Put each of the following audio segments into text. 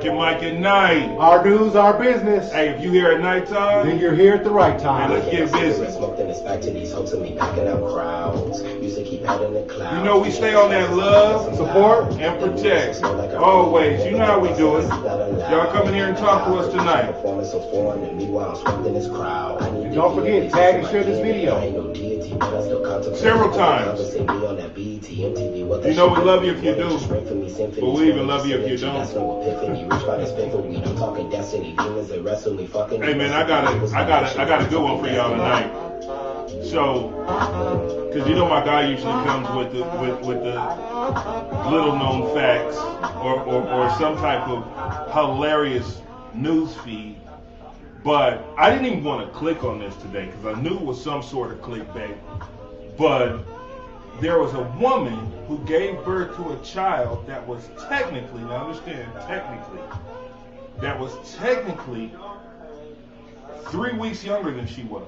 Mike at night. Our news, our business. Hey, if you here at nighttime, then you're here at the right time. Hey, let's get busy. You know we stay on that love, support, and protect. Always. You know how we do it. Y'all come in here and talk to us tonight. And don't forget, tag and share this video. Several times. You know we love you if you do. But we even love you if you don't. Hey man, I got a good one for y'all tonight. So, because you know my guy usually comes with the little known facts or some type of hilarious news feed. But I didn't even want to click on this today because I knew it was some sort of clickbait. But there was a woman who gave birth to a child that was technically, now understand, that was technically 3 weeks younger than she was.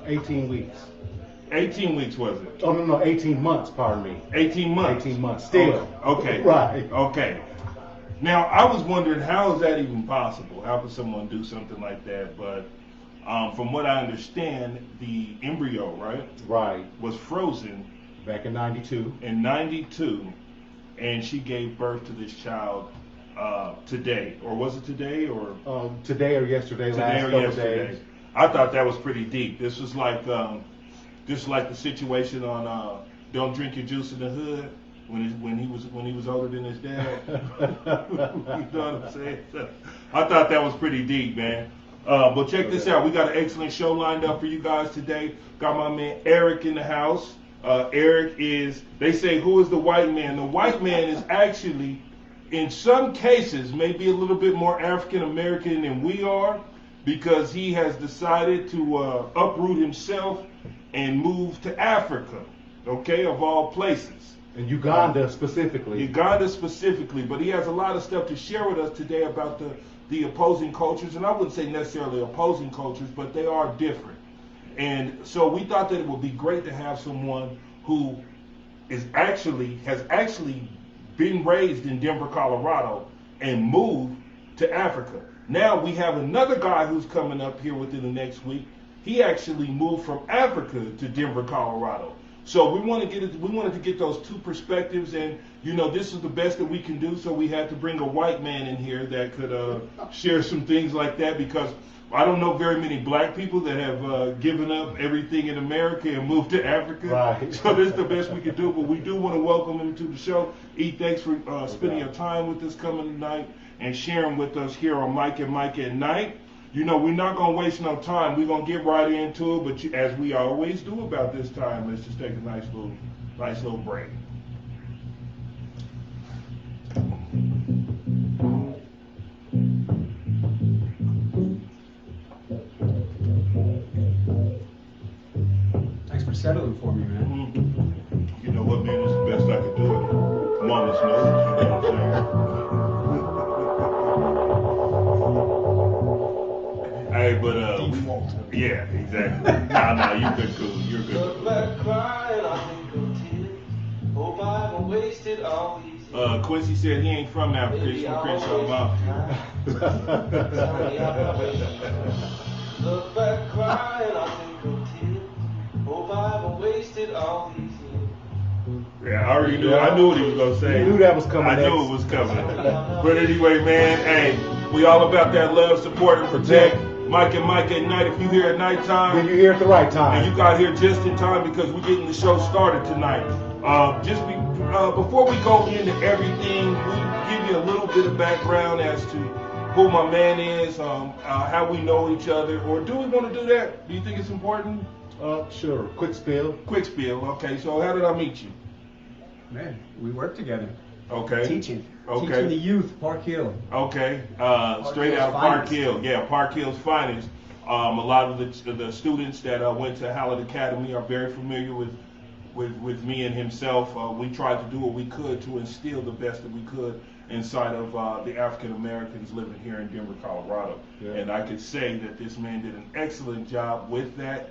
18 weeks. 18 weeks was it? Oh, no, 18 months, pardon me. 18 months? 18 months, still. Okay. Right. Okay. Now, I was wondering, how is that even possible? How could someone do something like that? But from what I understand, the embryo, right, was frozen back in 92. In 92, and she gave birth to this child today, or was it today, or today or yesterday? Today or yesterday. Days. I thought that was pretty deep. This was like the situation on "Don't Drink Your Juice in the Hood" when he was older than his dad. You know what I'm saying? So, I thought that was pretty deep, man. But check this out. We got an excellent show lined up for you guys today. Got my man Eric in the house. Eric is, they say, who is the white man? The white man is actually, in some cases, maybe a little bit more African American than we are, because he has decided to uproot himself and move to Africa, okay, of all places. And Uganda specifically. Uganda specifically, but he has a lot of stuff to share with us today about the opposing cultures, and I wouldn't say necessarily opposing cultures, but they are different. And so we thought that it would be great to have someone who has actually been raised in Denver, Colorado, and moved to Africa. Now we have another guy who's coming up here within the next week. He actually moved from Africa to Denver, Colorado. So we wanted to get those two perspectives, and you know, this is the best that we can do. So we had to bring a white man in here that could share some things like that, because I don't know very many black people that have given up everything in America and moved to Africa. Right. So this is the best we can do. But we do want to welcome him to the show. E, thanks for spending your time with us coming tonight and sharing with us here on Mike and Mike at Night. You know, we're not going to waste no time. We're going to get right into it, but as we always do about this time, let's just take a nice little break. Thanks for settling for me, man. Mm-hmm. You know what, man? It's the best I could do it. Moment's notice, you know what I'm saying? Hey, but yeah, exactly. Nah, you're good, cool. You're good. Quincy said he ain't from Africa. He's from Crenshaw Mountain. Look back crying, I think of tears. Hope I haven't wasted all these years. Yeah, I already knew. I knew what he was gonna say. You knew that was coming. I knew it was coming. But anyway, man, hey, we all about that love, support, and protect. Mike and Mike at Night. If you here at nighttime, then you're here at the right time. And you got here just in time because we're getting the show started tonight. Before we go into everything, we give you a little bit of background as to who my man is, how we know each other, or do we want to do that? Do you think it's important? Sure. Quick spiel. Okay, so how did I meet you? Man, we work together. Okay. Teaching Okay. the youth, Park Hill. Okay. Straight out of Park Hill. Yeah, Park Hill's finest. A lot of the students that went to Hallett Academy are very familiar with me and himself. We tried to do what we could to instill the best that we could inside of the African Americans living here in Denver, Colorado. Yeah. And I could say that this man did an excellent job with that.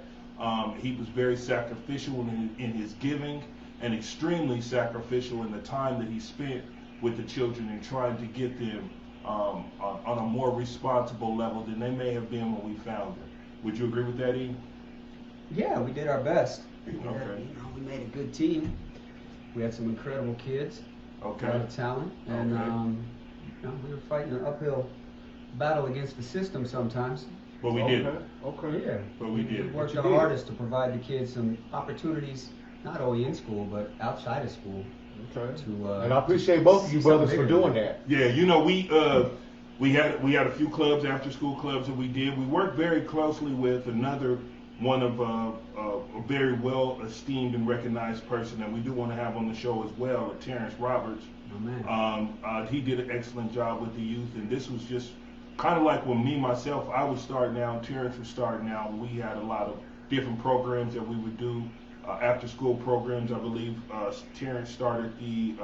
He was very sacrificial in his giving, and extremely sacrificial in the time that he spent with the children and trying to get them on a more responsible level than they may have been when we found them. Would you agree with that, E? Yeah, we did our best. Okay. We made a good team. We had some incredible kids, a lot Okay. of talent, and Okay. we were fighting an uphill battle against the system sometimes. But we did. Okay. Yeah, But we did. We worked But our you did. hardest to provide the kids some opportunities, not only in school but outside of school. Okay. To, And I appreciate both of you see brothers something for bigger doing than that. Yeah, you know, we had a few clubs, after school clubs that we did. We worked very closely with another one of a very well esteemed and recognized person that we do want to have on the show as well, Terrence Roberts. Oh, man. He did an excellent job with the youth, and this was just kind of like when myself, I was starting out, Terrence was starting out. We had a lot of different programs that we would do. After school programs, I believe Terrence started the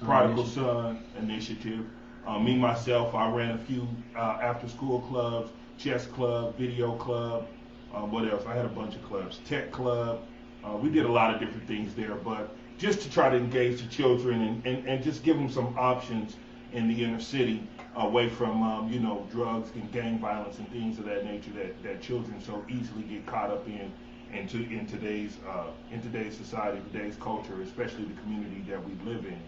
Prodigal Son Initiative. Myself, I ran a few after school clubs, chess club, video club, what else? I had a bunch of clubs, tech club. We did a lot of different things there, but just to try to engage the children and just give them some options in the inner city away from drugs and gang violence and things of that nature that children so easily get caught up in today's society, today's culture, especially the community that we live in.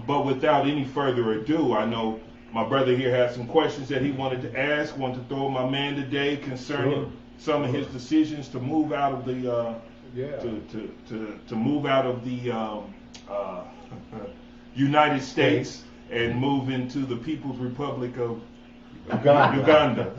But without any further ado, I know my brother here has some questions that he wanted to ask, wanted to throw my man today concerning some of his decisions to move out of the to move out of the United States and move into the People's Republic of Uganda.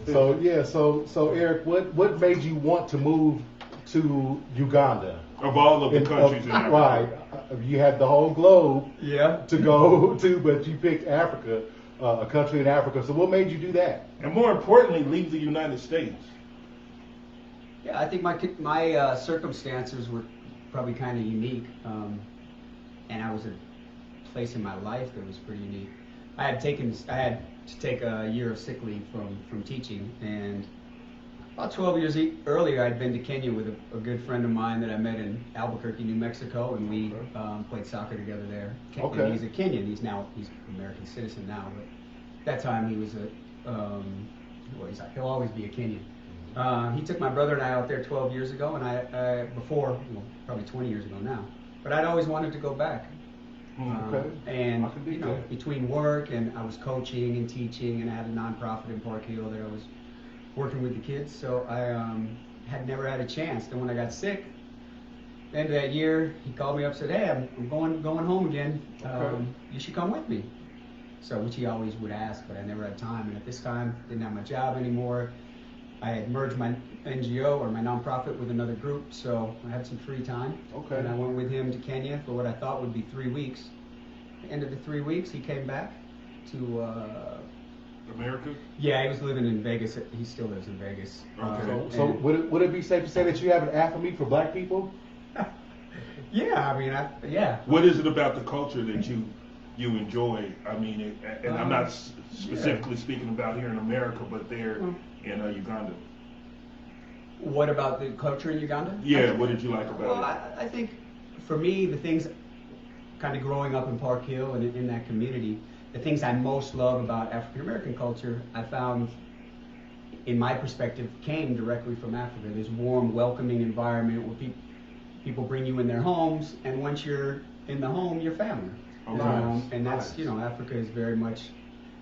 So Eric, what made you want to move to Uganda? Of all of the countries in Africa. Right. You had the whole globe Yeah. to go to, but you picked Africa, a country in Africa. So what made you do that? And more importantly, leave the United States. Yeah, I think my circumstances were probably kind of unique, and I was at a place in my life that was pretty unique. I had to take a year of sick leave from teaching, and about 12 years earlier, I'd been to Kenya with a good friend of mine that I met in Albuquerque, New Mexico, and we played soccer together there. Okay. And he's a Kenyan. He's an American citizen now, but at that time he was he'll always be a Kenyan. He took my brother and I out there 12 years ago, and probably 20 years ago now. But I'd always wanted to go back. Okay. And I can dig that. between work and I was coaching and teaching, and I had a nonprofit in Park Hill that I was working with the kids, so I had never had a chance. Then when I got sick, the end of that year, he called me up and said, "Hey, I'm going home again. You should come with me." So, which he always would ask, but I never had time. And at this time, didn't have my job anymore. I had merged my NGO or my nonprofit with another group, so I had some free time. Okay. And I went with him to Kenya for what I thought would be 3 weeks. At the end of the 3 weeks, he came back to. America? Yeah, he was living in Vegas. He still lives in Vegas. Okay. So would it be safe to say that you have an affirmation for black people? Yeah, I mean, yeah. What is it about the culture that you enjoy? I mean, and I'm not specifically speaking about here in America, but there in Uganda. What about the culture in Uganda? Yeah, what did you like about Well, it? I think for me, the things kind of growing up in Park Hill and in that community, the things I most love about African American culture, I found, in my perspective, came directly from Africa. This warm, welcoming environment where people bring you in their homes, and once you're in the home, you're family. Okay. And that's, Africa is very much,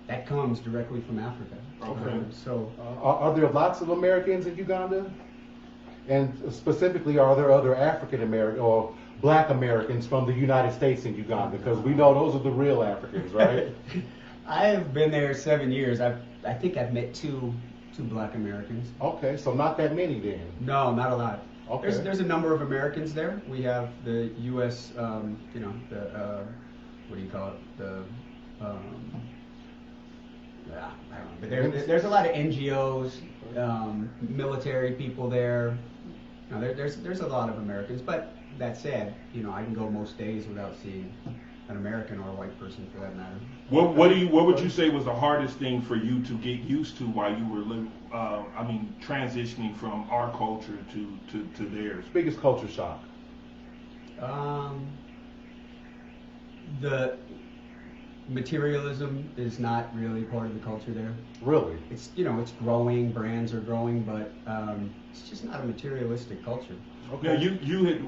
that comes directly from Africa. Okay. So Are there lots of Americans in Uganda? And specifically, are there other African American or black Americans from the United States in Uganda? Because we know those are the real Africans, right? I have been there 7 years. I think I've met two black Americans. Okay, so not that many then. No, not a lot. Okay. There's a number of Americans there. We have the U.S. What do you call it? I don't know. But there's a lot of NGOs, military people there. Now, there's a lot of Americans, but that said, I can go most days without seeing an American or a white person for that matter. What would you say was the hardest thing for you to get used to while you were transitioning from our culture to theirs? Biggest culture shock. The materialism is not really part of the culture there. Really? It's it's growing, brands are growing, but it's just not a materialistic culture. Now you had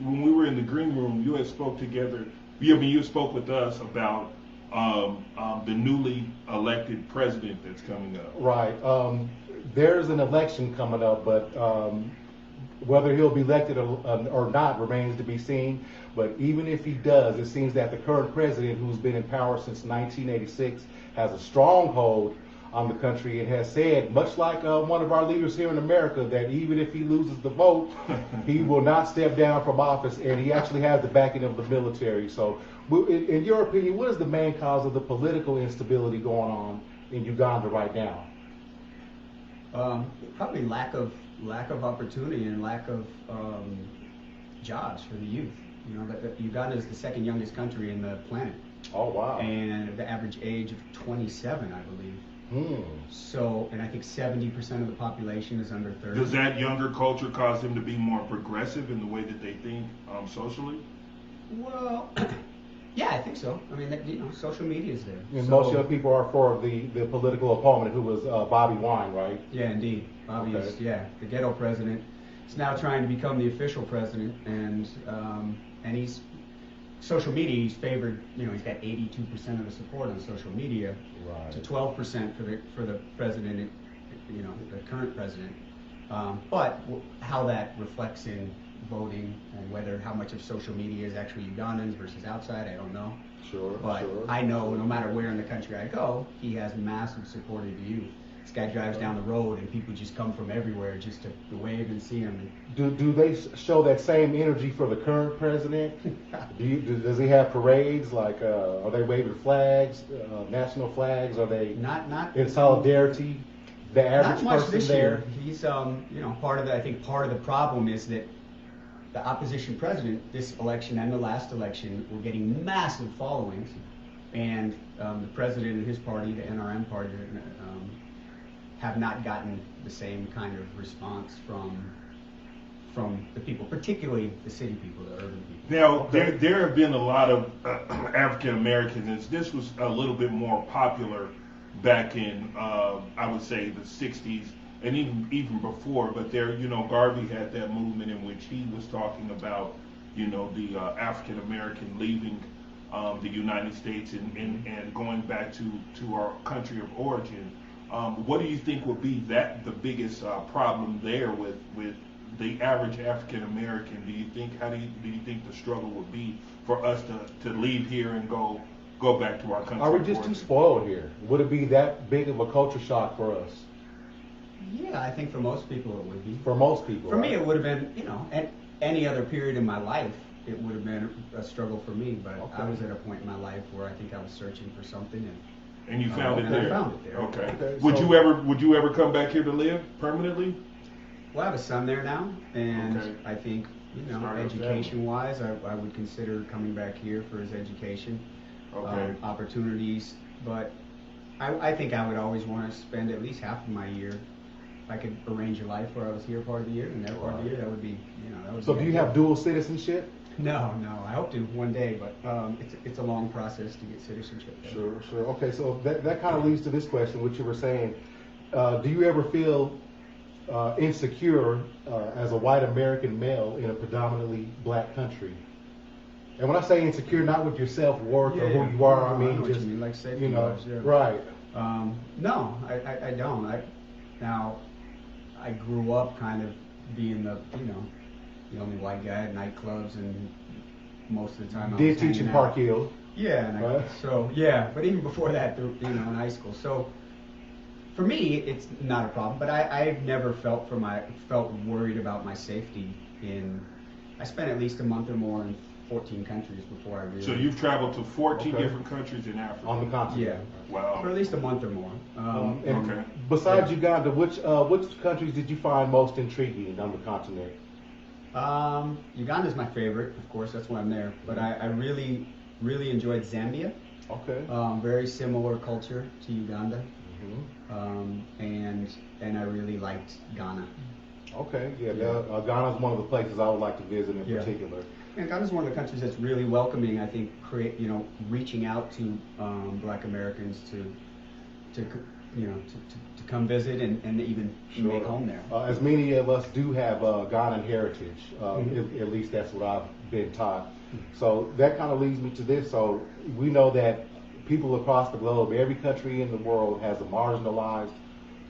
when we were in the green room, you had spoke together. You spoke with us about the newly elected president that's coming up. Right. There's an election coming up, but whether he'll be elected or not remains to be seen. But even if he does, it seems that the current president, who's been in power since 1986, has a stronghold on the country and has said, much like one of our leaders here in America, that even if he loses the vote, he will not step down from office, and he actually has the backing of the military. So, in your opinion, what is the main cause of the political instability going on in Uganda right now? Probably lack of opportunity and lack of jobs for the youth. Uganda is the second youngest country in the planet. Oh, wow. And the average age of 27, I believe. So, and I think 70% of the population is under 30. Does that younger culture cause them to be more progressive in the way that they think socially? Well, yeah, I think so. I mean, social media is there. And most young people are for the political opponent, who was Bobby Wine, right? Yeah, indeed. Bobby is, the ghetto president. He's now trying to become the official president, and he's social media. He's favored. He's got 82% of the support on social media, right, to 12% for the president. The current president. But how that reflects in voting and how much of social media is actually Ugandans versus outside, I don't know. Sure. But I know no matter where in the country I go, he has massive support of the youth. This guy drives down the road and people just come from everywhere just to wave and see him. Do they show that same energy for the current president? Does he have parades? Like, are they waving flags, national flags? Are they not in solidarity? The average not much person this there. year. He's part of the problem is that the opposition president, this election and the last election, were getting massive followings, and the president and his party, the NRM party, have not gotten the same kind of response from the people, particularly the city people, the urban people. Now, there have been a lot of African Americans, and this was a little bit more popular back in, I would say, the 60s, and even before, but Garvey had that movement in which he was talking about, the African American leaving the United States and going back to our country of origin. What do you think would be the biggest problem there with the average African American? Do you think the struggle would be for us to leave here and go back to our country? Are we just too spoiled here? Would it be that big of a culture shock for us? Yeah, I think for most people it would be. For most people. For me, it would have been, at any other period in my life, it would have been a struggle for me. But I was at a point in my life where I think I was searching for something, and you found it there. I found it there. Okay. Would you ever come back here to live permanently? Well, I have a son there now, and I think education-wise, I would consider coming back here for his education opportunities. But I think I would always want to spend at least half of my year. If I could arrange a life where I was here part of the year and there part of the year, that would be, that would. So do you have dual citizenship? No. I hope to one day, but it's a long process to get citizenship there. Sure. Okay, so that kind of leads to this question, which you were saying. Do you ever feel insecure as a white American male in a predominantly black country? And when I say insecure, not with your self-worth or who you are, I mean just, like safety-wise, right. No, I don't. Now, I grew up kind of being the only white guy at nightclubs, and most of the time I was teach in Park Hill. Yeah, but even before that, in high school. So for me, it's not a problem. But I've never felt worried about my safety. I spent at least a month or more in 14 countries before I really. So you've traveled to 14 different countries in Africa. On the continent. Yeah. Wow. For at least a month or more. Okay. Besides Uganda, which countries did you find most intriguing on the continent? Uganda is my favorite, of course. That's why I'm there. But I really, really enjoyed Zambia. Okay. Very similar culture to Uganda. Mm-hmm. And I really liked Ghana. Okay, yeah, Ghana's one of the places I would like to visit in particular. And Ghana's one of the countries that's really welcoming. I think, reaching out to Black Americans to come visit and even make home there. As many of us do have Ghanaian heritage, at least that's what I've been taught. So that kind of leads me to this. So we know that people across the globe, every country in the world has a marginalized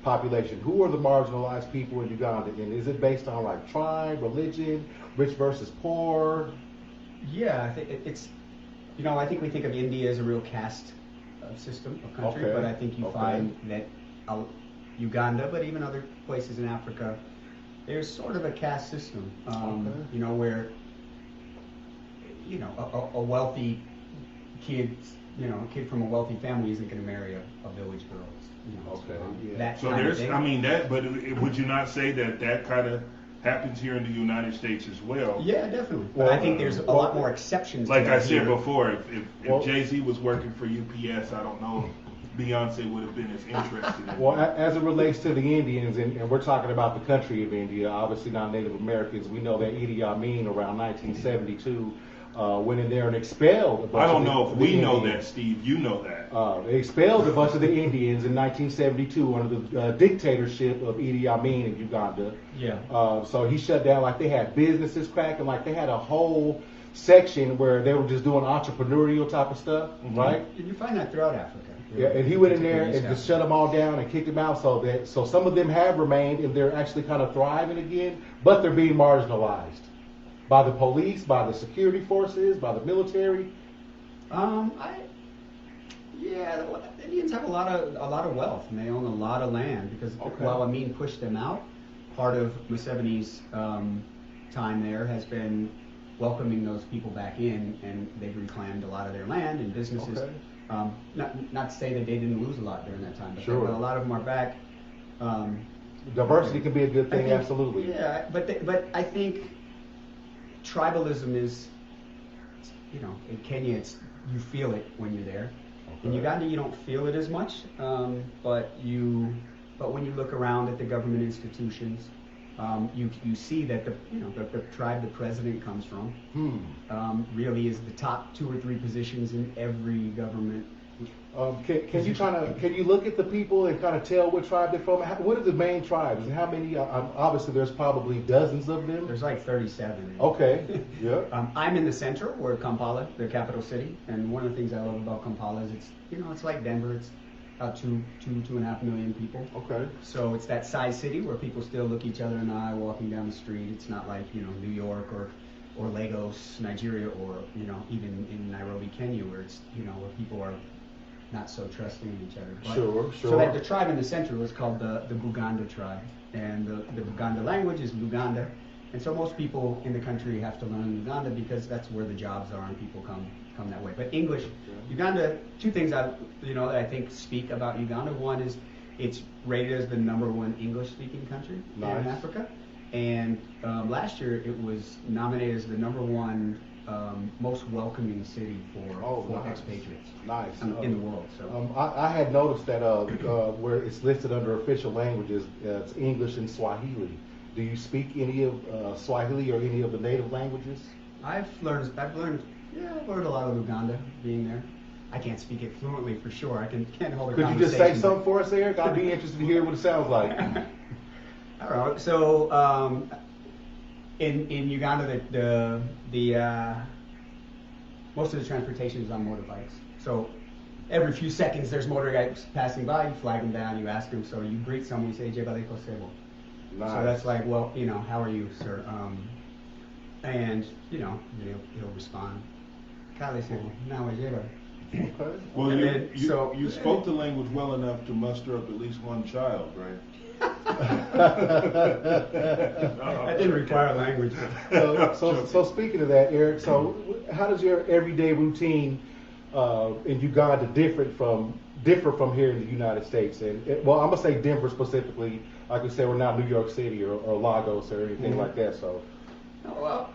population. Who are the marginalized people in Uganda? And is it based on like tribe, religion, rich versus poor? Yeah, I think it's, I think we think of India as a real caste system of country, but I think you find that Uganda, but even other places in Africa, there's sort of a caste system, where, a wealthy kid, a kid from a wealthy family isn't going to marry a village girl. So there's, I mean, but would you not say that kind of happens here in the United States as well? Yeah, definitely. But I think there's a lot more exceptions. Like to I said here. Before, if Jay-Z was working for UPS, I don't know if Beyonce would have been as interested in Well, as it relates to the Indians, and we're talking about the country of India, obviously not Native Americans, we know that Idi Amin around 1972 went in there and expelled a bunch I don't of know the if we know Indians. that, Steve. You know that. They expelled a bunch of the Indians in 1972 under the dictatorship of Idi Amin in Uganda. Yeah. So he shut down, like they had businesses cracking, like they had a whole section where they were just doing entrepreneurial type of stuff, right? And you find that throughout Africa. Yeah, and he went in there and just shut them all down and kicked them out. So some of them have remained and they're actually kind of thriving again, but they're being marginalized by the police, by the security forces, by the military. The Indians have a lot of wealth and they own a lot of land because while Amin pushed them out, part of Museveni's time there has been welcoming those people back in, and they've reclaimed a lot of their land and businesses. Not to say that they didn't lose a lot during that time, but a lot of them are back. Diversity can be a good thing, absolutely. Yeah, but I think tribalism is, in Kenya, you feel it when you're there. In Uganda, you don't feel it as much, but when you look around at the government institutions, you see that the tribe the president comes from really is the top 2 or 3 positions in every government. Can you look at the people and kind of tell what tribe they're from? What are the main tribes and how many? Obviously, there's probably dozens of them. There's like 37. Okay. Yeah. I'm in the center, where Kampala, the capital city, and one of the things I love about Kampala is it's like Denver. It's about 2.5 million people. Okay. So it's that size city where people still look each other in the eye walking down the street. It's not like New York or Lagos, Nigeria, or even in Nairobi, Kenya, where it's where people are not so trusting of each other. But, sure. So that the tribe in the center was called the Buganda Tribe, and the Buganda language is Luganda, and so most people in the country have to learn Luganda because that's where the jobs are and people come that way. But English, Uganda, 2 things that I think speak about Uganda. One is it's rated as the #1 English-speaking country in Africa, and last year it was nominated as the #1 most welcoming city for expatriates in the world. So I had noticed that where it's listed under official languages, it's English and Swahili. Do you speak any of Swahili or any of the native languages? I've learned a lot of Luganda being there. I can't speak it fluently for sure. I can't hold a conversation. Could you just say something for us, Eric? I'd be interested to hear what it sounds like. All right. So in Uganda, the most of the transportation is on motorbikes. So every few seconds, there's motorbikes passing by. You flag them down. You ask them. So you greet someone. You say "Jebaleko Sebo." Nice. So that's like, well, how are you, sir? And he'll respond. Kale Sebo. Now Okay. Well, you spoke the language well enough to muster up at least 1 child, right? That didn't require language. So speaking of that, Eric, so how does your everyday routine in Uganda differ from here in the United States? And I'm gonna say Denver specifically. Like we say, we're not New York City or Lagos or anything like that. So, well,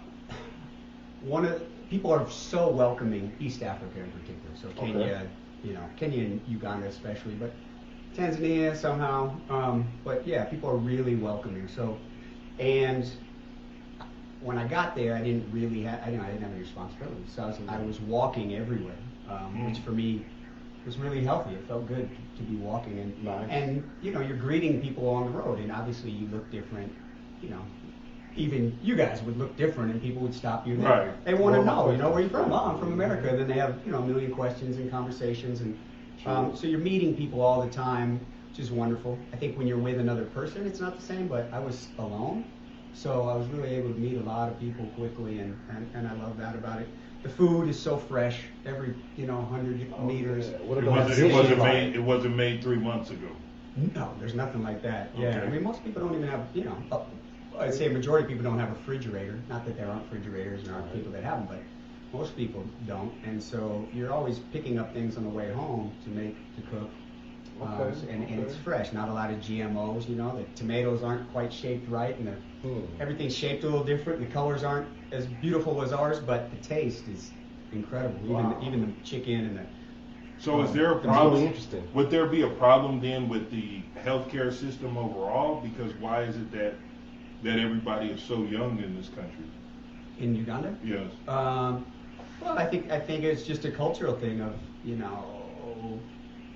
people are so welcoming, East Africa in particular. So Kenya, Kenya and Uganda especially, but Tanzania somehow. But yeah, people are really welcoming. So And when I got there, I didn't really have, I didn't have any responsibility. So I was walking everywhere, which for me was really healthy. It felt good to be walking. And, Nice. and you know, you're greeting people on the road, and obviously you look different, you know. Even you guys would look different, and people would stop you. And Right. They want to Well, know, you know, where you from? Oh, I'm from America. And then they have, you know, a million questions and conversations, and so you're meeting people all the time, which is wonderful. I think when you're with another person, it's not the same. But I was alone, so I was really able to meet a lot of people quickly, and I love that about it. The food is so fresh every 100 meters. Yeah. What It about wasn't, it the wasn't city made. life? It wasn't made 3 months ago. No, there's nothing like that. Yeah, Okay. I mean, most people don't even have, I'd say a majority of people don't have a refrigerator. Not that there aren't refrigerators and there aren't people that have them, but most people don't. And so you're always picking up things on the way home to cook. Okay, And it's okay. fresh, not a lot of GMOs, you know. The tomatoes aren't quite shaped right, and everything's shaped a little different. The colors aren't as beautiful as ours, but the taste is incredible. Wow. Even the chicken and the So is there a That's problem? really interesting. Would there be a problem then with the healthcare system overall? Because why is it that everybody is so young in this country? in Uganda. Yes. Well, I think it's just a cultural thing of,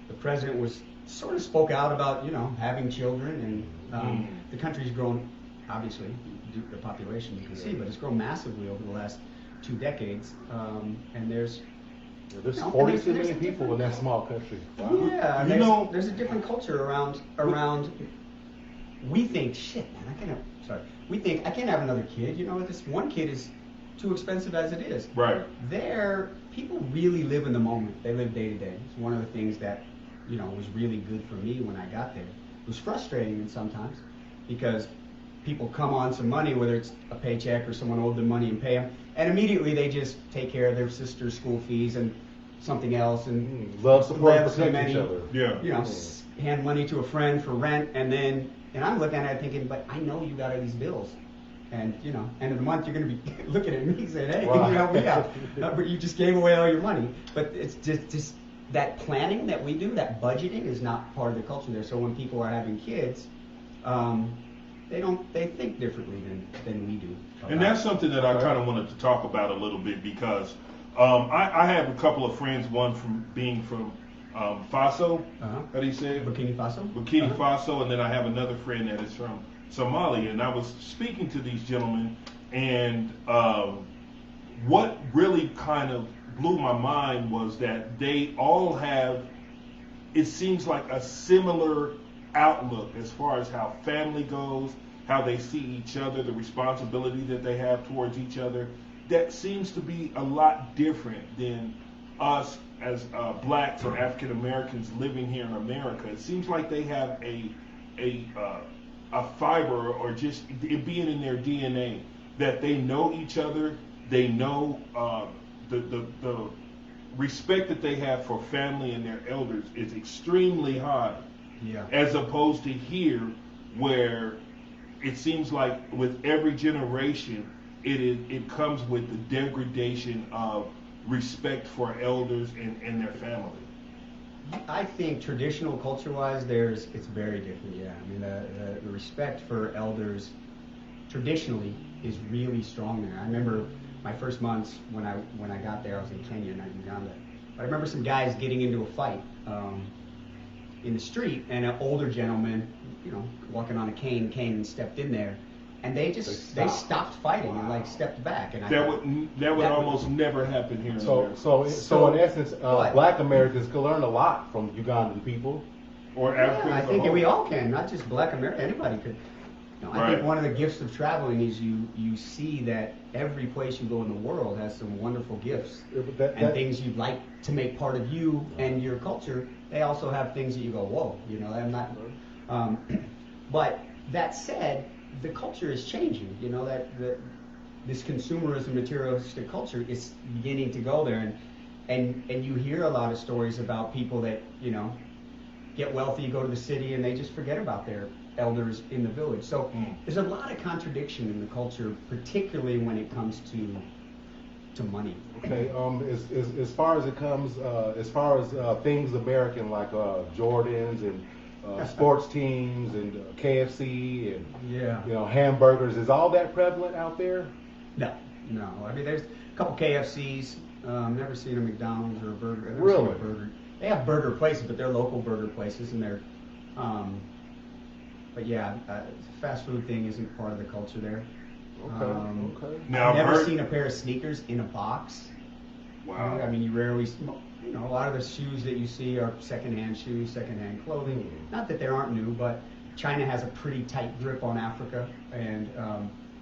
the president was sort of spoke out about, having children, and the country's grown, obviously, due to the population, you can see, but it's grown massively over the last 2 decades, and there's There's No, 42 there's million a people in that small country. Wow. Yeah, You there's a different culture around. We think, shit, man, we think I can't have another kid. This one kid is too expensive as it is. Right. There, people really live in the moment. They live day to day. It's one of the things that, was really good for me when I got there. It was frustrating sometimes because people come on some money, whether it's a paycheck or someone owed them money and pay them, and immediately they just take care of their sister's school fees and something else, and Love, support, live protect many, each other. Yeah. hand money to a friend for rent, and I'm looking at it thinking, but I know you got all these bills, and end of the month you're going to be looking at me saying, hey, can you help me out? But you just gave away all your money. But it's just that planning that we do, that budgeting is not part of the culture there. So when people are having kids, they think differently than we do. And that's something that I kind of wanted to talk about a little bit because I have a couple of friends, one from being from Faso, how do you say it? Burkina Faso? Burkina Faso, and then I have another friend that is from Somalia, and I was speaking to these gentlemen, and what really kind of blew my mind was that they all have, it seems like, a similar outlook as far as how family goes, how they see each other, the responsibility that they have towards each other. That seems to be a lot different than us as blacks or African Americans living here in America. It seems like they have a fiber, or just it being in their DNA, that they know each other. They know the respect that they have for family and their elders is extremely high. Yeah. As opposed to here, where it seems like with every generation, it comes with the degradation of respect for elders and their family. I think traditional culture-wise, it's very different. Yeah, I mean the respect for elders traditionally is really strong there. I remember my first months when I got there, I was in Kenya, not Uganda. But I remember some guys getting into a fight in the street, and an older gentleman, walking on a cane came and stepped in there, and they stopped fighting and like stepped back. And That would almost never happen here in America. So in essence, Black Americans can learn a lot from Ugandan people. Or Africans. I think we all can, not just Black America. Anybody could. I think Right. one of the gifts of traveling is you see that every place you go in the world has some wonderful gifts and things you'd like to make part of you and your culture. They also have things that you go, whoa, I'm not. But that said, the culture is changing. This consumerism, materialistic culture is beginning to go there, and you hear a lot of stories about people that get wealthy, go to the city, and they just forget about their elders in the village. So there's a lot of contradiction in the culture, particularly when it comes to money. Okay. As far as it comes, as far as things American like Jordans and sports teams and KFC and Yeah. hamburgers. Is all that prevalent out there? No. I mean, there's a couple KFCs. Never seen a McDonald's or a burger. I've never Really? seen a burger. They have burger places, but they're local burger places, and they're. But yeah, the fast food thing isn't part of the culture there. Okay. Now, I've never heard- seen a pair of sneakers in a box. Wow. I mean, you rarely. A lot of the shoes that you see are secondhand shoes, secondhand clothing. Not that there aren't new, but China has a pretty tight grip on Africa, and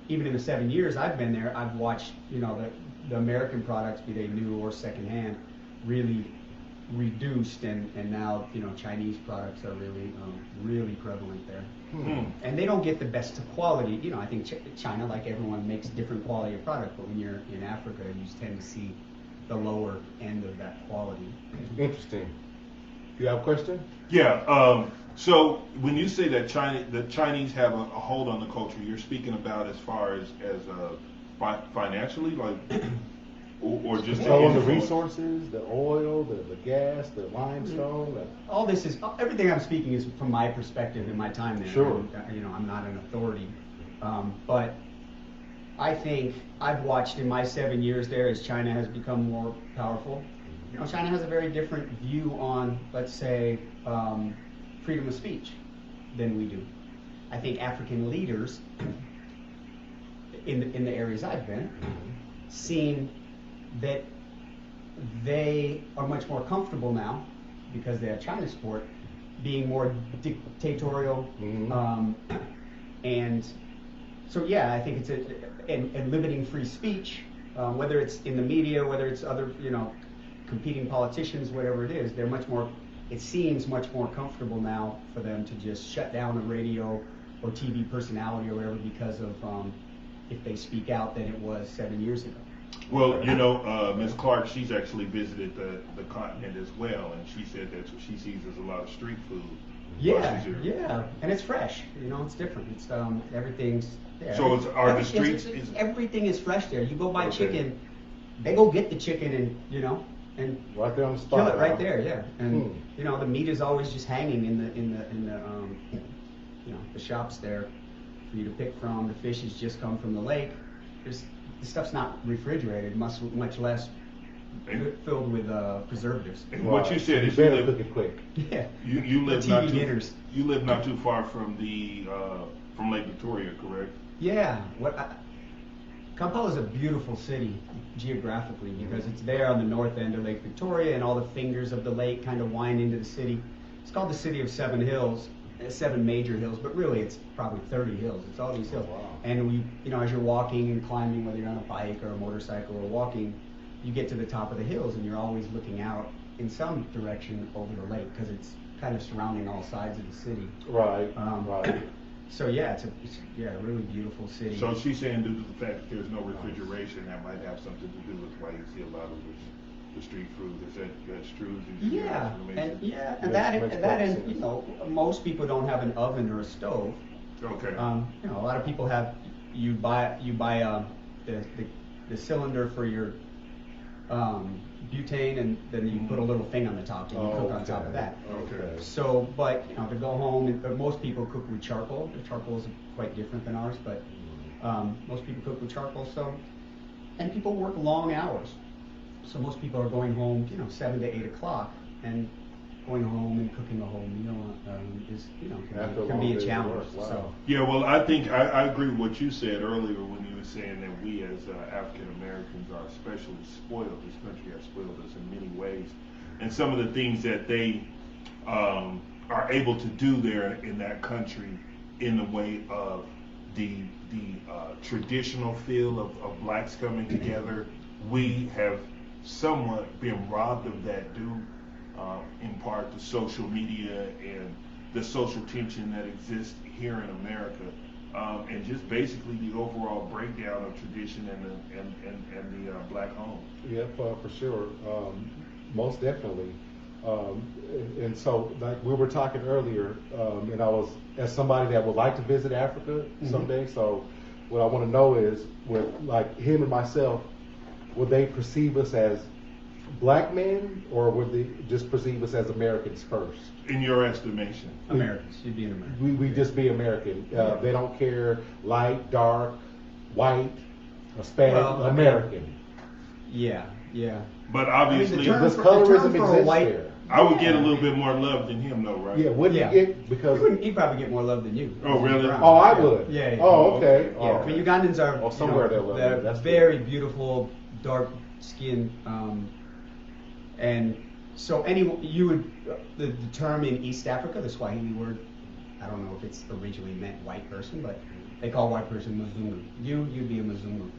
even in the 7 years I've been there, I've watched the American products, be they new or secondhand, really reduced, and now Chinese products are really prevalent there. And they don't get the best of quality. I think China, like everyone, makes different quality of product, but when you're in Africa, you just tend to see the lower end of that quality. Interesting. You have a question? Yeah. So when you say that the Chinese have a hold on the culture, you're speaking about as far as financially, like, or just Controlling the influence? resources, the oil, the gas, the limestone. All this is everything I'm speaking is from my perspective in my time there. Sure. I'm not an authority, but I think I've watched in my 7 years there as China has become more powerful. China has a very different view on, let's say, freedom of speech than we do. I think African leaders in the areas I've been seen that they are much more comfortable now because they have China's support, being more dictatorial, and so yeah, I think it's and limiting free speech, whether it's in the media, whether it's other competing politicians, whatever it is, they're much more. It seems much more comfortable now for them to just shut down a radio or TV personality or whatever because of if they speak out than it was 7 years ago. Well, Ms. Clark, she's actually visited the continent as well, and she said that what she sees is a lot of street food. Yeah, and it's fresh. It's different. It's everything's there. So are the streets? Everything is fresh there. You go buy Okay. chicken, they go get the chicken and Right there on the spot. kill it right huh? there. Yeah, and the meat is always just hanging in the shops there for you to pick from. The fish has just come from the lake. The stuff's not refrigerated, much less filled with preservatives. And what you said You is better cook it quick. Yeah. you live TV not too dinners. you live not too far from from Lake Victoria, correct? Yeah. Kampala is a beautiful city geographically because it's there on the north end of Lake Victoria, and all the fingers of the lake kind of wind into the city. It's called the City of Seven Hills, 7 major hills, but really it's probably 30 hills. It's all these hills. Wow. And as you're walking and climbing, whether you're on a bike or a motorcycle or walking, you get to the top of the hills and you're always looking out in some direction over the lake because it's kind of surrounding all sides of the city. Right. Right. So yeah, it's a really beautiful city. So she's saying due to the fact that there's no refrigeration, that might have something to do with why you see a lot of the street food. That's true? Yeah, and Makes sense. most people don't have an oven or a stove. Okay. A lot of people have. You buy the cylinder for your butane, and then you put a little thing on the top, and you cook on top of that. Okay. So, but to go home, most people cook with charcoal. The charcoal is quite different than ours, but most people cook with charcoal. So, and people work long hours. So most people are going home, 7 to 8 o'clock, and going home and cooking a whole meal is, After a can long be a day's challenge. work, wow. So, Yeah, well, I think I agree with what you said earlier when you were saying that we as African Americans are especially spoiled. This country has spoiled us in many ways, and some of the things that they are able to do there in that country, in the way of the traditional feel of blacks coming together, we have somewhat been robbed of that due in part to social media and the social tension that exists here in America, and just basically the overall breakdown of tradition and the black home. Yep, for sure. Most definitely. And so, like we were talking earlier, and I was, as somebody that would like to visit Africa someday, so what I want to know is, with like him and myself, would they perceive us as black men, or would they just perceive us as Americans first? In your estimation? Americans. You'd be an American. We just be American. They don't care light, dark, white, Hispanic, Well, I mean, American. Yeah. But I mean, obviously, Does the colorism term for a exist white- there? I would get a little bit more love than him, though, right? Yeah, wouldn't Yeah. you get, because... He'd probably get more love than you. Oh, really? Brown. Oh, I would. Yeah. Oh, okay. Yeah, Oh, I mean, Ugandans are Oh, somewhere they'll love you. they're That's very beautiful, dark skin, and so the term in East Africa, the Swahili word, I don't know if it's originally meant white person, but they call white person Mzungu. You'd be a Mzungu.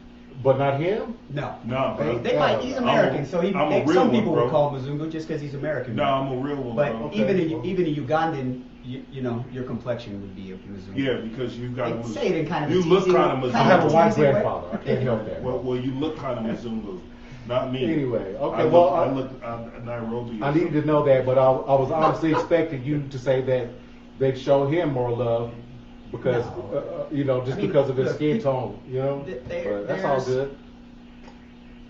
But not him? No. No, bro. They might. He's American, so I'm a real some one, people bro. would call him Mzungu just because he's American. No, I'm a real one, But bro. Okay. even a Ugandan, you know, your complexion would be a Mzungu. Yeah, because you got They say it in kind of a you look teasing- kind of I have a Mzungu. white teasing way. grandfather. I can't help that. Well, you look kind of Mzungu, not me. Anyway, okay, I well, look Nairobi. I needed to know that, but I was honestly expecting you to say that they'd show him more love because, No. you know, just I mean, because of his look, skin people- tone, you know? But that's all there's- good.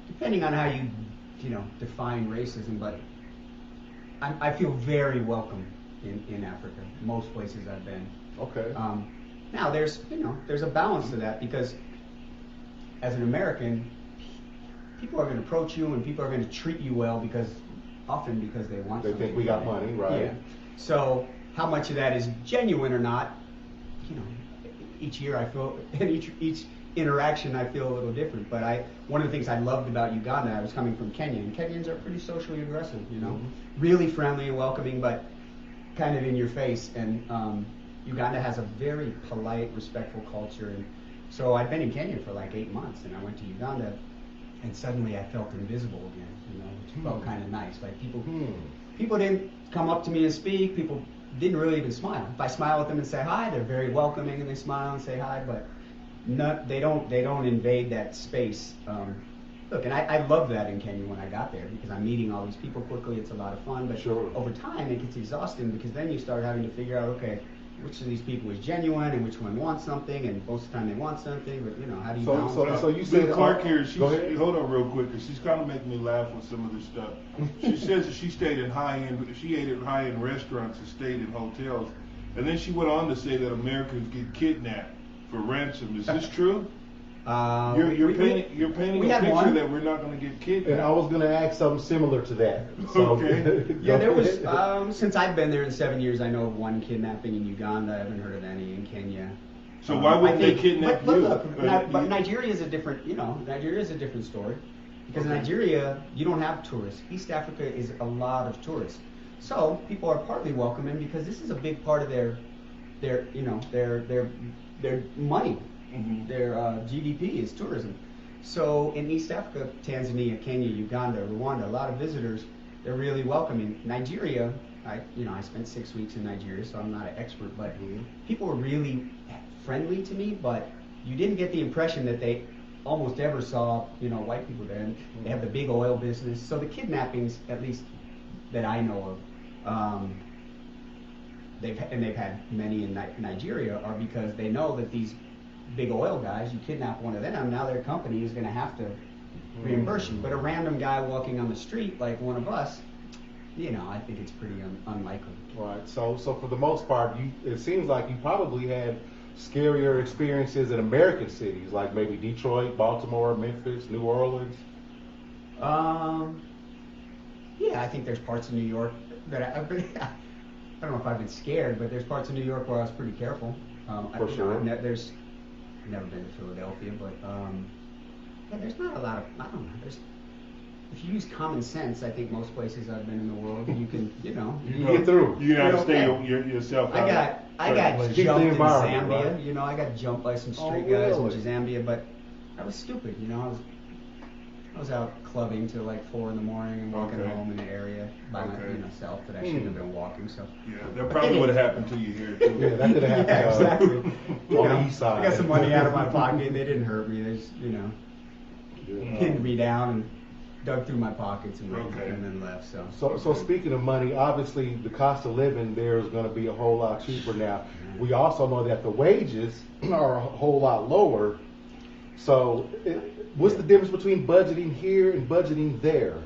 Depending on how you know, define racism, but I feel very welcome in Africa. Most places I've been. Okay. Now there's a balance to that because as an American, people are going to approach you and people are going to treat you well often because they want They something. think we got from money, you. right? Yeah. So how much of that is genuine or not, you know, each year I feel, and each interaction I feel a little different. But one of the things I loved about Uganda, I was coming from Kenya, and Kenyans are pretty socially aggressive, you know, really friendly and welcoming, but kind of in your face. And Uganda has a very polite, respectful culture. And so I'd been in Kenya for like 8 months, and I went to Uganda, and suddenly I felt invisible again, you know, which felt kind of nice. Like people didn't come up to me and speak. People didn't really even smile. If I smile at them and say hi, they're very welcoming and they smile and say hi, but they don't invade that space. Look, and I loved that in Kenya when I got there because I'm meeting all these people quickly. It's a lot of fun, but Sure. over time it gets exhausting because then you start having to figure out, okay, which of these people is genuine and which one wants something, and most of the time they want something, but you know, how do you balance that? So you Bill said Clark here, Go ahead. hold on real quick, because she's kind of making me laugh with some of this stuff. She says that she ate in high-end restaurants and stayed in hotels, and then she went on to say that Americans get kidnapped for ransom. Is this true? You're painting we a had picture one. that we're not going to get kidnapped. And I was going to ask something similar to that. So, Okay. Yeah, there was, ahead. since I've been there in 7 years, I know of one kidnapping in Uganda. I haven't heard of any in Kenya. So why wouldn't I they think- kidnap but you? Look, but Nigeria is a different, Nigeria is a different story. Because in Nigeria, you don't have tourists. East Africa is a lot of tourists. So people are partly welcoming because this is a big part of their money. Mhm. Their GDP is tourism. So in East Africa, Tanzania, Kenya, Uganda, Rwanda, a lot of visitors, they're really welcoming. Nigeria, I spent 6 weeks in Nigeria, so I'm not an expert, but people were really friendly to me, but you didn't get the impression that they almost ever saw, white people there. And they have the big oil business. So the kidnappings, at least that I know of, they've had many in Nigeria, are because they know that these big oil guys, you kidnap one of them, now their company is going to have to reimburse you. But a random guy walking on the street like one of us, I think it's pretty unlikely. Right. So for the most part, it seems like you probably had scarier experiences in American cities, like maybe Detroit, Baltimore, Memphis, New Orleans. Yeah, I think there's parts of New York that I don't know if I've been scared, but there's parts of New York where I was pretty careful. For sure. I've never been to Philadelphia, but yeah, there's not a lot of, I don't know, if you use common sense, I think most places I've been in the world, you can, You can get through. You got to You're stay okay. yourself I out. got Keep the jumped in environment, Zambia, right? I got jumped by some street Oh, guys in really? Zambia, but I was stupid, I was out clubbing till like 4 a.m. and walking Okay. home in the area by myself that I shouldn't have been walking. So Yeah, that probably would have happened to you here too. Yeah, that could have happened. Yeah, exactly. On the east side. I got some money out of my pocket. They didn't hurt me. They just, pinned me down and dug through my pockets and then left. So speaking of money, obviously the cost of living there is going to be a whole lot cheaper now. We also know that the wages are a whole lot lower. So what's the difference between budgeting here and budgeting there?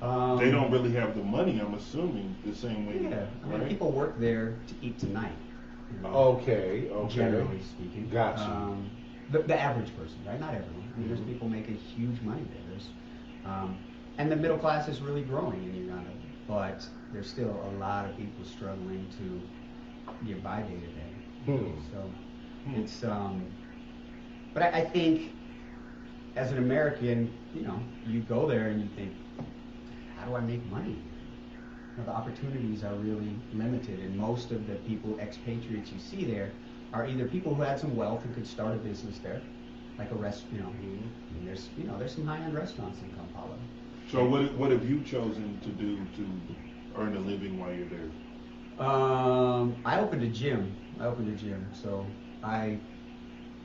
They don't really have the money, I'm assuming, the same way. Yeah, I mean, right? people work there to eat tonight. Okay. Generally speaking. Gotcha. The average person, right? Not everyone. I mean, there's people making huge money there. And the middle class is really growing in Uganda, but there's still a lot of people struggling to get by day to day. So it's, but I think as an American, you go there and you think, how do I make money? The opportunities are really limited, and most of the people, expatriates you see there, are either people who had some wealth and could start a business there, like a and there's some high-end restaurants in Kampala. So what have you chosen to do to earn a living while you're there? I opened a gym. So I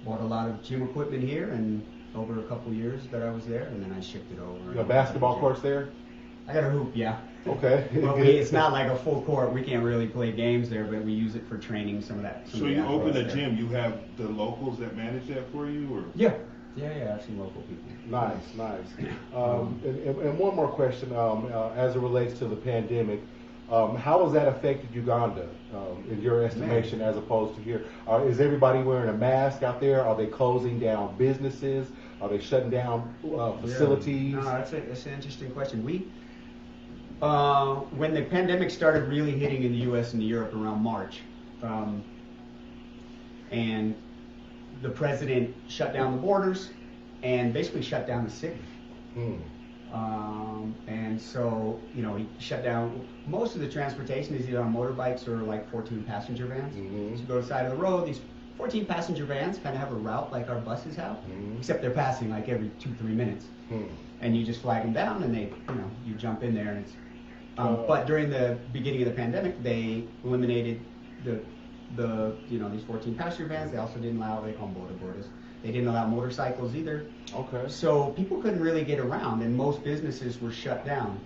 bought a lot of gym equipment here, and over a couple years that I was there, and then I shipped it over. You got basketball courts there? I got a hoop, yeah. Okay. Well, it's not like a full court. We can't really play games there, but we use it for training. Some of that. So you open a gym. You have the locals that manage that for you, or? Yeah. I have some local people. Nice. And one more question, as it relates to the pandemic, how has that affected Uganda, in your estimation, as opposed to here? Is everybody wearing a mask out there? Are they closing down businesses? Are they shutting down facilities? No, that's an interesting question. When the pandemic started really hitting in the U.S. and Europe around March, and the president shut down the borders and basically shut down the city. And so, he shut down most of the transportation is either on motorbikes or like 14 passenger vans. So you go to the side of the road, these 14 passenger vans kind of have a route like our buses have, except they're passing like every 2-3 minutes. And you just flag them down and they, you jump in there and it's, but during the beginning of the pandemic, they eliminated these 14 passenger vans. They also didn't allow, they call them border. They didn't allow motorcycles either. Okay. So people couldn't really get around, and most businesses were shut down.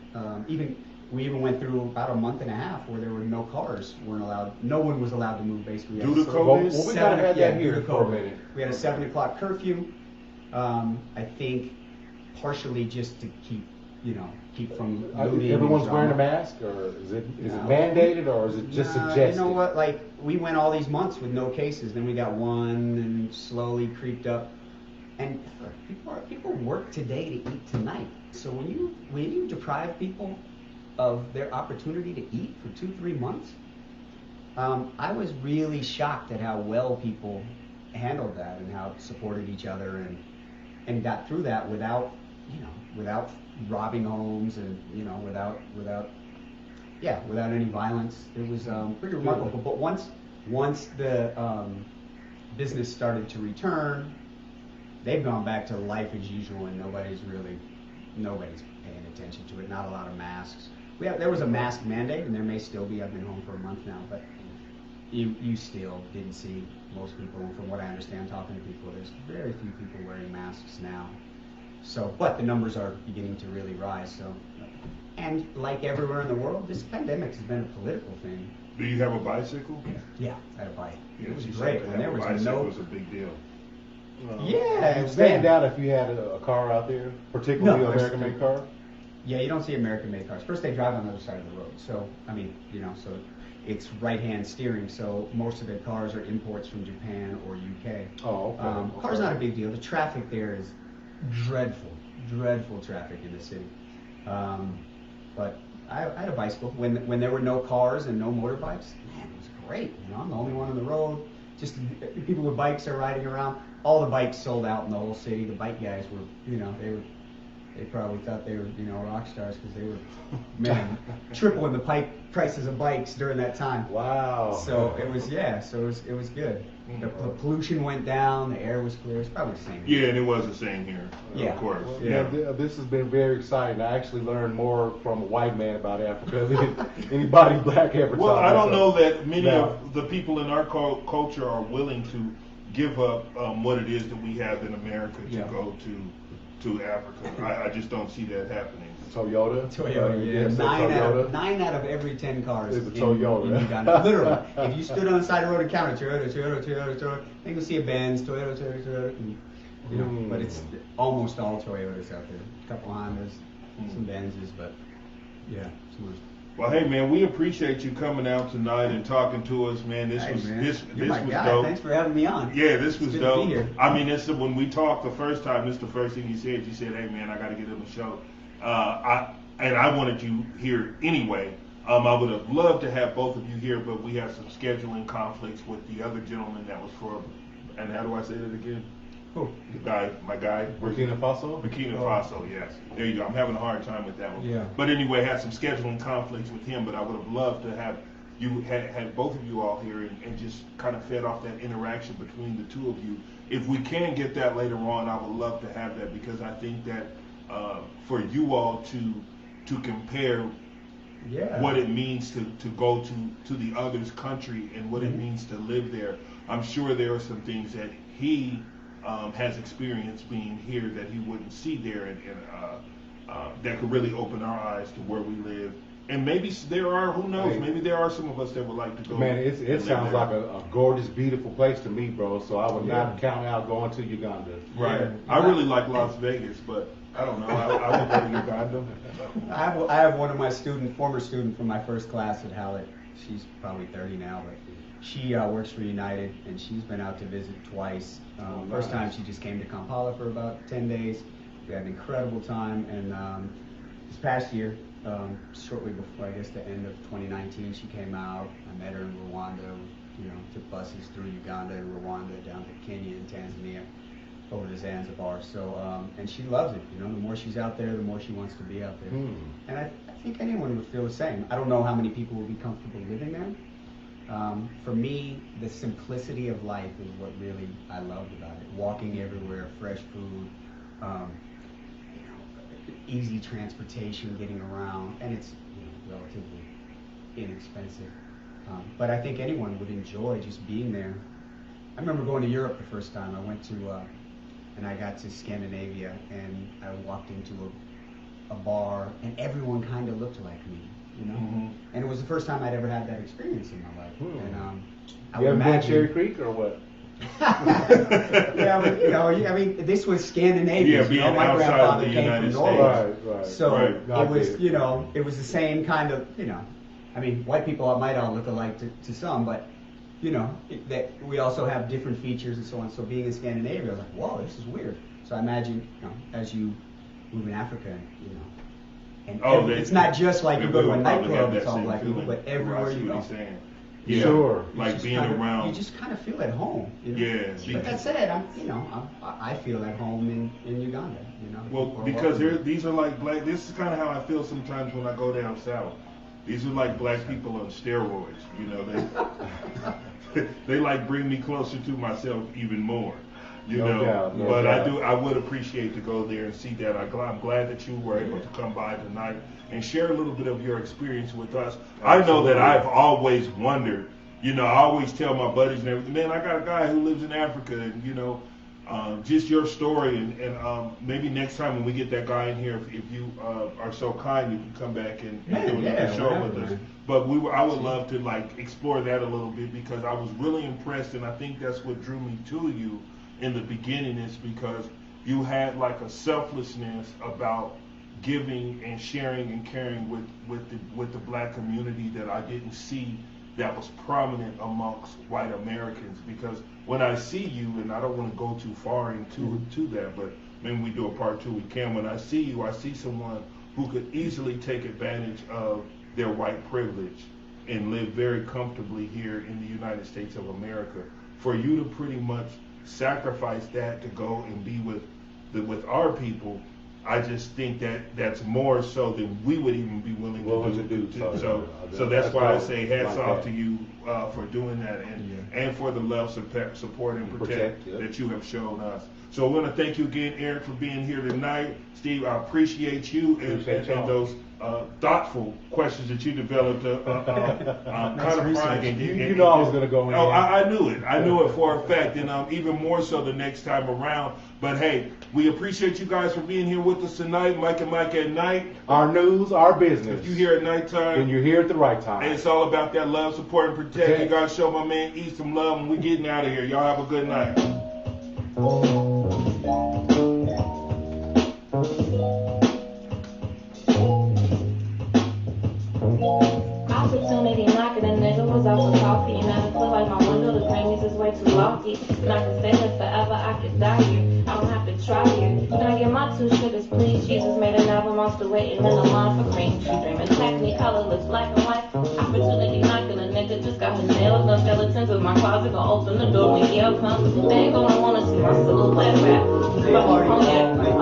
We even went through about a month and a half where there were no cars weren't allowed. No one was allowed to move basically. Due to COVID? Well, we kind of had that here for a minute. We had a 7 o'clock curfew. I think partially just to keep from looting. Everyone's wearing a mask, or is it mandated, or is it just suggested? You know what? Like, we went all these months with no cases, then we got one, and slowly creeped up. And people work today to eat tonight. So when you deprive people of their opportunity to eat for 2-3 months, I was really shocked at how well people handled that and how supported each other and got through that without robbing homes and without any violence. It was pretty remarkable. But once the business started to return, they've gone back to life as usual, and nobody's paying attention to it. Not a lot of masks. There was a mask mandate, and there may still be. I've been home for a month now, but you still didn't see most people. And from what I understand, talking to people, there's very few people wearing masks now. So, but the numbers are beginning to really rise. So, and like everywhere in the world, this pandemic has been a political thing. Do you have a bicycle? Yeah, I had a bike. Yeah, It was she great. said And there was bicycle was a big deal. Yeah, You stand out if you had a car out there, particularly an American-made car? Yeah, you don't see American-made cars. First, they drive on the other side of the road. So, so it's right-hand steering. So most of the cars are imports from Japan or UK. Oh, okay. Car's not a big deal. The traffic there is dreadful traffic in the city. But I had a bicycle when there were no cars and no motorbikes. Man, it was great. I'm the only one on the road. Just people with bikes are riding around. All the bikes sold out in the whole city. The bike guys were, they probably thought they were, rock stars because they were, tripling the prices of bikes during that time. Wow. So it was good. The pollution went down, the air was clear. It's probably the same. Yeah, and it was the same here, of course. Well, yeah. This has been very exciting. I actually learned more from a white man about Africa than anybody black ever taught me. Well, I don't know that many of the people in our culture are willing to give up what it is that we have in America to go to Africa. I just don't see that happening. Toyota, yeah. 9 out of every 10 cars is a Toyota. In Uganda. Literally, if you stood on the side of the road and counted Toyota, then you'll see a Benz, Toyota, and, but it's almost all Toyotas out there. A couple Hondas, some Benzes, but Yeah. Smart. Well, hey man, we appreciate you coming out tonight and talking to us, man. This Hey, was man. this You're my was guy. dope. Thanks for having me on. Yeah, this was It's good to be dope. here. I mean, it's when we talked the first time. This is the first thing you said. You said, "Hey man, I got to get on the show." I wanted you here anyway. I would have loved to have both of you here, but we have some scheduling conflicts with the other gentleman that was for. And how do I say that again? Who? My guy. Burkina Faso? Burkina Faso, yes. There you go. I'm having a hard time with that one. Yeah. But anyway, had some scheduling conflicts with him, but I would have loved to have you had both of you all here and just kind of fed off that interaction between the two of you. If we can get that later on, I would love to have that, because I think that for you all to compare what it means to go to the other's country and what it means to live there. I'm sure there are some things that he has experienced being here that he wouldn't see there, and that could really open our eyes to where we live. And maybe there are, who knows, maybe there are some of us that would like to go. Man, it sounds like a gorgeous, beautiful place to me, bro. So I would not count out going to Uganda. Right. Yeah. I really like Las Vegas, but I don't know. I would go to Uganda. I have one of my former student from my first class at Hallett. She's probably 30 now, but she works for United, and she's been out to visit twice. First time she just came to Kampala for about 10 days. We had an incredible time, and this past year, shortly before, I guess, the end of 2019, she came out. I met her in Rwanda. Took buses through Uganda and Rwanda down to Kenya and Tanzania, over to Zanzibar. So, and she loves it. The more she's out there, the more she wants to be out there. And I think anyone would feel the same. I don't know how many people would be comfortable living there. For me, the simplicity of life is what really I loved about it. Walking everywhere, fresh food, easy transportation, getting around, and it's relatively inexpensive. But I think anyone would enjoy just being there. I remember going to Europe the first time. I went to, and I got to Scandinavia, and I walked into a bar, and everyone kind of looked like me, And it was the first time I'd ever had that experience in my life. And I you would ever been to imagine. Cherry Creek or what? Yeah, but, I mean, this was Scandinavia. Yeah, being my outside grandfather of the came United from Norway. States. Right. So Right. it was, it was the same kind of, I mean, white people might all look alike to some, but, that we also have different features and so on. So being in Scandinavia, I was like, whoa, this is weird. So I imagine, as you move in Africa, and it's not just like you go to a nightclub, it's all black people, but everywhere you go. Yeah, sure. Like being around. You just kind of feel at home. Yeah. But that said, I feel at home in Uganda. Well, because these are like black. This is kind of how I feel sometimes when I go down south. These are like black people on steroids. They like bring me closer to myself even more. No doubt. I would appreciate to go there and see that. I'm glad that you were able to come by tonight and share a little bit of your experience with us. I know that I've always wondered, I always tell my buddies and everything, man, I got a guy who lives in Africa, and just your story, and maybe next time when we get that guy in here, if you are so kind, you can come back and do another show with us. But I would love to explore that a little bit, because I was really impressed, and I think that's what drew me to you in the beginning, is because you had a selflessness about giving and sharing and caring with the black community that I didn't see that was prominent amongst white Americans. Because when I see you, and I don't want to go too far into that, but maybe we do a part 2, we can. When I see you, I see someone who could easily take advantage of their white privilege and live very comfortably here in the United States of America. For you to pretty much sacrifice that to go and be with our people, I just think that's more so than we would even be willing to do. So that's why I say hats off to you for doing that, and for the love, support, and protect that you have shown us. So I want to thank you again, Eric, for being here tonight. Steve, I appreciate you and those thoughtful questions that you developed. Kind of frank. You know I was going to go in. Oh, I knew it. I knew it for a fact, and even more so the next time around. But hey, we appreciate you guys for being here with us tonight. Mike and Mike at Night. Our news, our business. If you here at nighttime, then you're here at the right time. And it's all about that love, support, and protect. You guys show my man E some love, and we getting out of here. Y'all have a good night. try it. Can I get my 2 sugars, please? Jesus made an album, I'm still waiting in the line for cream. She dreaming technique, colorless, black and white. Opportunity knocking, a nigga just got his nails done. Skeletons in my closet, gonna open the door when Yale comes. They ain't gonna wanna see my silhouette rap. Fuck your cognac.